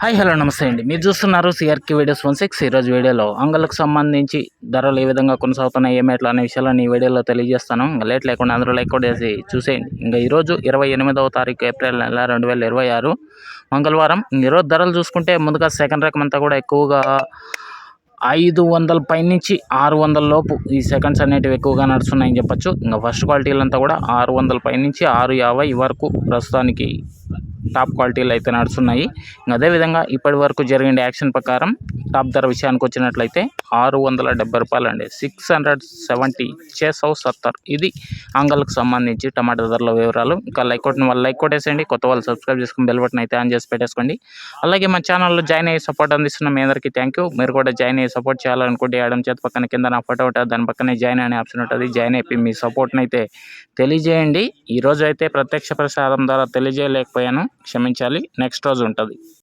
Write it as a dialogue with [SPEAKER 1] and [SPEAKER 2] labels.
[SPEAKER 1] Hi hello నమస్తే అండి. మీరు చూస్తున్నారు సిఆర్‌కే వీడియోస్ 16. ఈరోజు వీడియోలో అంగళ్ళకు సంబంధించి ధరలు ఏ విధంగా కొనసాగుతున్నాయి, ఏమి ఎట్లా అనే విషయాలను ఈ వీడియోలో తెలియజేస్తాను. ఇంకా లేట్ లేకుండా అందరూ లైక్ కొట్టేసి చూసేయండి. ఇంకా ఈరోజు 28వ తారీఖు ఏప్రిల్ నెల 2026 మంగళవారం. ఈరోజు ధరలు చూసుకుంటే ముందుగా సెకండ్ రకం అంతా కూడా ఎక్కువగా 500 పైనుంచి 600 లోపు ఈ సెకండ్స్ అనేటివి ఎక్కువగా నడుస్తున్నాయని చెప్పొచ్చు. ఇంకా ఫస్ట్ క్వాలిటీలంతా కూడా 600 పైనుంచి 650 వరకు ప్రస్తుతానికి టాప్ క్వాలిటీలు అయితే నడుస్తున్నాయి. అదేవిధంగా ఇప్పటి వరకు జరిగిన యాక్షన్ ప్రకారం టాప్ ధర విషయానికి వచ్చినట్లయితే ₹670 అండి. 670 670. ఇది అంగళ్ళకు సంబంధించి టమాటా ధరల వివరాలు. ఇంకా లైక్ కొట్టిన వాళ్ళు లైక్ కొట్టేసేయండి. కొత్త వాళ్ళు సబ్స్క్రైబ్ చేసుకుని బెల్ బటన్ అయితే ఆన్ చేసి పెట్టేసుకోండి. అలాగే మన ఛానల్లో జాయిన్ అయ్యి సపోర్ట్ అందిస్తున్న మీ అందరికీ థ్యాంక్ యూ. మీరు కూడా జాయిన్ అయ్యి సపోర్ట్ చేయాలనుకుంటే ఎడమ చేతి పక్కన కింద నా ఫోటో ఉంటుంది, దాని పక్కనే జాయిన్ అనే ఆప్షన్ ఉంటుంది. జాయిన్ అయిపోయి మీ సపోర్ట్ని అయితే తెలియజేయండి. ఈరోజు అయితే ప్రత్యక్ష ప్రసారం ద్వారా తెలియజేయలేకపోయాను, క్షమించాలి. నెక్స్ట్ రోజు ఉంటుంది.